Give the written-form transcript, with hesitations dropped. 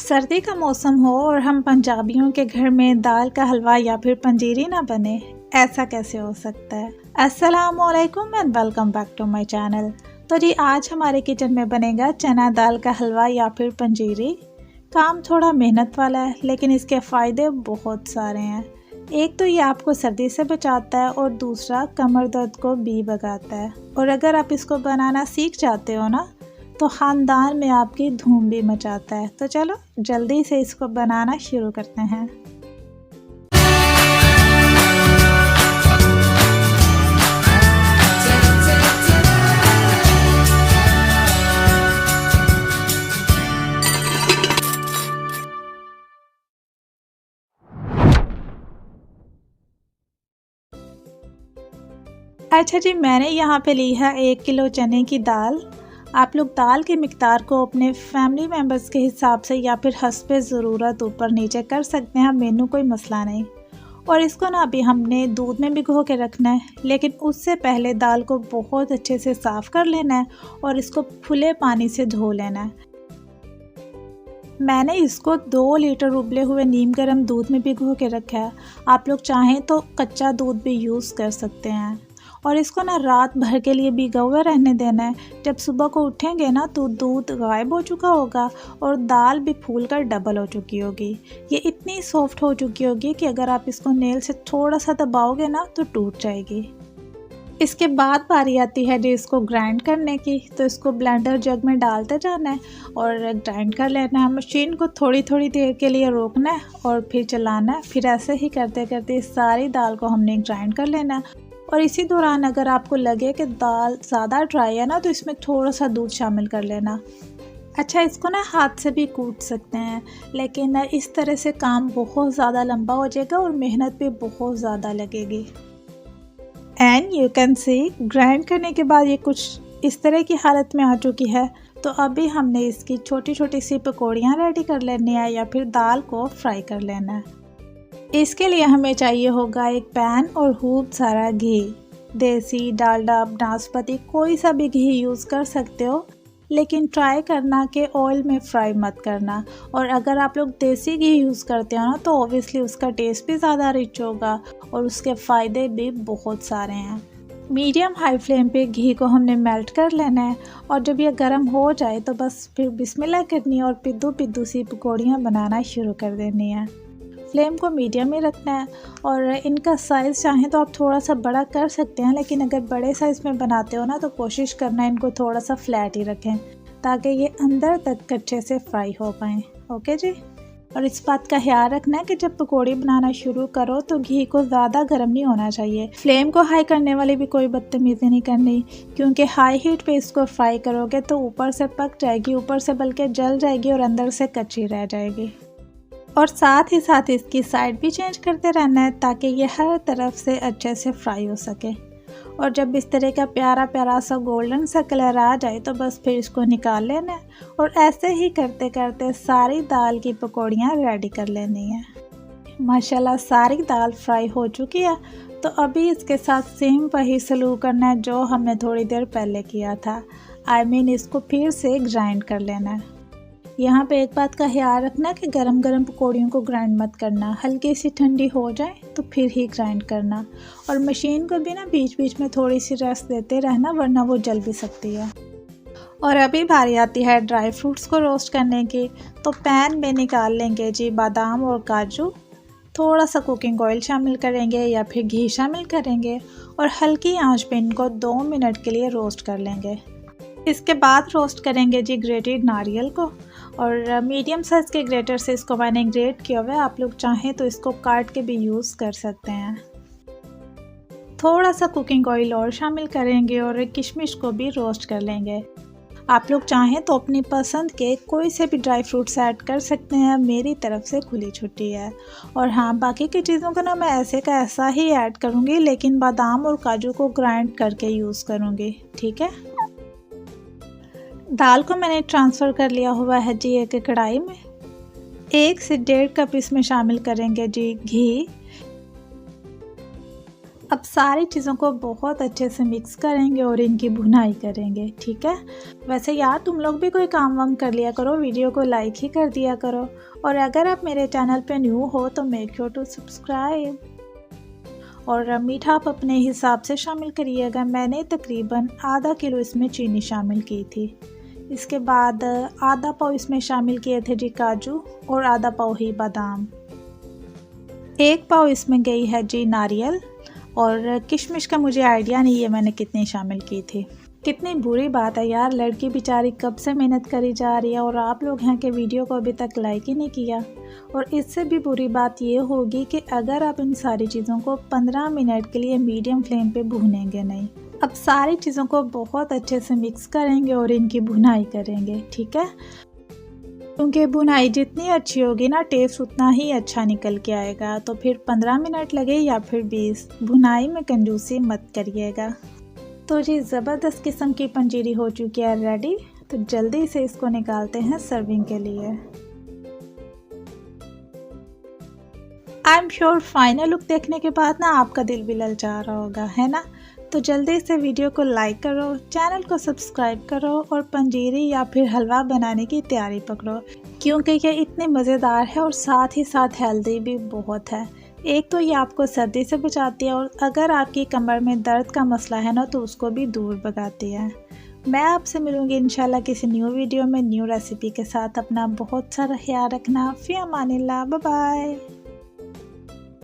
सर्दी का मौसम हो और हम पंजाबियों के घर में दाल का हलवा या फिर पंजीरी ना बने, ऐसा कैसे हो सकता है। अस्सलामुअलैकुम and welcome back to my channel. तो जी आज हमारे किचन में बनेगा चना दाल का हलवा या फिर पंजीरी। काम थोड़ा मेहनत वाला है लेकिन इसके फ़ायदे बहुत सारे हैं। एक तो ये आपको सर्दी से बचाता है और दूसरा कमर दर्द को भी भगाता है। और अगर आप इसको बनाना सीख जाते हो ना तो ख़ानदान में आपकी धूम भी मचाता है। तो चलो जल्दी से इसको बनाना शुरू करते हैं। अच्छा जी, मैंने यहाँ पे ली है 1 किलो चने की दाल। आप लोग दाल की मिक़दार को अपने फैमिली मेम्बर्स के हिसाब से या फिर हस्बे ज़रूरत ऊपर नीचे कर सकते हैं, मेनू कोई मसला नहीं। और इसको ना अभी हमने दूध में भिगो के रखना है, लेकिन उससे पहले दाल को बहुत अच्छे से साफ़ कर लेना है और इसको खुले पानी से धो लेना है। मैंने इसको 2 लीटर उबले हुए नीम गर्म दूध में भिगो के रखा है। आप लोग चाहें तो कच्चा दूध भी यूज़ कर सकते हैं। और इसको ना रात भर के लिए भिगा हुआ रहने देना है। जब सुबह को उठेंगे ना तो दूध गायब हो चुका होगा और दाल भी फूल कर डबल हो चुकी होगी। ये इतनी सॉफ्ट हो चुकी होगी कि अगर आप इसको नेल से थोड़ा सा दबाओगे ना तो टूट जाएगी। इसके बाद बारी आती है जी इसको ग्राइंड करने की। तो इसको ब्लेंडर जग में डालते जाना है और ग्राइंड कर लेना है। मशीन को थोड़ी थोड़ी देर के लिए रोकना है और फिर चलाना है। फिर ऐसे ही करते करते सारी दाल को हमने ग्राइंड कर लेना है। और इसी दौरान अगर आपको लगे कि दाल ज़्यादा ड्राई है ना तो इसमें थोड़ा सा दूध शामिल कर लेना। अच्छा, इसको ना हाथ से भी कूट सकते हैं, लेकिन इस तरह से काम बहुत ज़्यादा लंबा हो जाएगा और मेहनत भी बहुत ज़्यादा लगेगी। And you can see grind करने के बाद ये कुछ इस तरह की हालत में आ चुकी है। तो अभी हमने इसकी छोटी छोटी सी पकौड़ियाँ रेडी कर लेनी है या फिर दाल को फ्राई कर लेना है। इसके लिए हमें चाहिए होगा एक पैन और खूब सारा घी। देसी, डालडा, नाशपाती कोई सा भी घी यूज़ कर सकते हो, लेकिन ट्राई करना कि ऑयल में फ्राई मत करना। और अगर आप लोग देसी घी यूज़ करते हो ना तो ऑब्वियसली उसका टेस्ट भी ज़्यादा रिच होगा और उसके फ़ायदे भी बहुत सारे हैं। मीडियम हाई फ्लेम पे घी को हमने मेल्ट कर लेना है और जब ये गर्म हो जाए तो बस फिर बिस्मिल्लाह करनी है और पिद्दू पिद्दू सी पकौड़ियाँ बनाना शुरू कर देनी है। फ्लेम को मीडियम में रखना है और इनका साइज़ चाहें तो आप थोड़ा सा बड़ा कर सकते हैं, लेकिन अगर बड़े साइज़ में बनाते हो ना तो कोशिश करना इनको थोड़ा सा फ्लैट ही रखें ताकि ये अंदर तक अच्छे से फ्राई हो पाएँ। ओके जी। और इस बात का ख्याल रखना है कि जब पकौड़ी बनाना शुरू करो तो घी को ज़्यादा गर्म नहीं होना चाहिए। फ्लेम को हाई करने वाली भी कोई बदतमीज़ी नहीं करनी, क्योंकि हाई हीट पे इसको फ्राई करोगे तो ऊपर से पक जाएगी, ऊपर से बल्कि जल जाएगी और अंदर से कच्ची रह जाएगी। और साथ ही साथ इसकी साइड भी चेंज करते रहना है ताकि ये हर तरफ से अच्छे से फ्राई हो सके। और जब इस तरह का प्यारा प्यारा सा गोल्डन सा कलर आ जाए तो बस फिर इसको निकाल लेना है और ऐसे ही करते करते सारी दाल की पकौड़ियाँ रेडी कर लेनी है। माशाल्लाह सारी दाल फ्राई हो चुकी है। तो अभी इसके साथ सेम वही सलूक करना है जो हमने थोड़ी देर पहले किया था। इसको फिर से ग्राइंड कर लेना है। यहाँ पे एक बात का ख्याल रखना कि गरम गरम पकौड़ियों को ग्राइंड मत करना, हल्की सी ठंडी हो जाए तो फिर ही ग्राइंड करना। और मशीन को भी ना बीच बीच में थोड़ी सी रेस्ट देते रहना, वरना वो जल भी सकती है। और अभी बारी आती है ड्राई फ्रूट्स को रोस्ट करने की। तो पैन में निकाल लेंगे जी बादाम और काजू, थोड़ा सा कुकिंग ऑयल शामिल करेंगे या फिर घी शामिल करेंगे और हल्की आंच पे इनको 2 मिनट के लिए रोस्ट कर लेंगे। इसके बाद रोस्ट करेंगे जी ग्रेटेड नारियल को और मीडियम साइज़ के ग्रेटर से इसको मैंने ग्रेट किया हुआ है। आप लोग चाहें तो इसको काट के भी यूज़ कर सकते हैं। थोड़ा सा कुकिंग ऑयल और शामिल करेंगे और किशमिश को भी रोस्ट कर लेंगे। आप लोग चाहें तो अपनी पसंद के कोई से भी ड्राई फ्रूट्स ऐड कर सकते हैं, मेरी तरफ से खुली छुट्टी है। और हाँ, बाकी की चीज़ों को ना मैं ऐसे का ऐसा ही ऐड करूँगी, लेकिन बादाम और काजू को ग्राइंड करके यूज़ करूँगी। ठीक है। दाल को मैंने ट्रांसफ़र कर लिया हुआ है जी एक कढ़ाई में। 1 से 1.5 कप इसमें शामिल करेंगे जी घी। अब सारी चीज़ों को बहुत अच्छे से मिक्स करेंगे और इनकी भुनाई करेंगे, ठीक है। वैसे यार तुम लोग भी कोई काम वाम कर लिया करो, वीडियो को लाइक ही कर दिया करो। और अगर आप मेरे चैनल पे न्यू हो तो मेक श्योर टू सब्सक्राइब। और मीठा आप अपने हिसाब से शामिल करिएगा। मैंने तकरीबन आधा किलो इसमें चीनी शामिल की थी। इसके बाद आधा पाव इसमें शामिल किए थे जी काजू और आधा पाव ही बादाम। 1 पाव इसमें गई है जी नारियल। और किशमिश का मुझे आइडिया नहीं है मैंने कितनी शामिल की थी। कितनी बुरी बात है यार, लड़की बेचारी कब से मेहनत करी जा रही है और आप लोग हैं कि वीडियो को अभी तक लाइक ही नहीं किया। और इससे भी बुरी बात ये होगी कि अगर आप इन सारी चीज़ों को 15 मिनट के लिए मीडियम फ्लेम पे भूनेंगे नहीं। अब सारी चीज़ों को बहुत अच्छे से मिक्स करेंगे और इनकी भुनाई करेंगे, ठीक है। क्योंकि भुनाई जितनी अच्छी होगी ना टेस्ट उतना ही अच्छा निकल के आएगा। तो फिर 15 मिनट लगे या फिर 20, भुनाई में कंजूसी मत करिएगा। तो जी ज़बरदस्त किस्म की पंजीरी हो चुकी है रेडी। तो जल्दी से इसको निकालते हैं सर्विंग के लिए। I am sure final look देखने के बाद ना आपका दिल भी ललचा रहा होगा, है ना। तो जल्दी से वीडियो को लाइक करो, चैनल को सब्सक्राइब करो और पंजीरी या फिर हलवा बनाने की तैयारी पकड़ो, क्योंकि ये इतने मज़ेदार है और साथ ही साथ हेल्दी भी बहुत है। एक तो ये आपको सर्दी से बचाती है और अगर आपकी कमर में दर्द का मसला है ना तो उसको भी दूर भगाती है। मैं आपसे मिलूँगी इंशाल्लाह किसी न्यू वीडियो में न्यू रेसिपी के साथ। अपना बहुत सारा ख्याल रखना। फ़ी अमानिल्लाह, बाय बाय।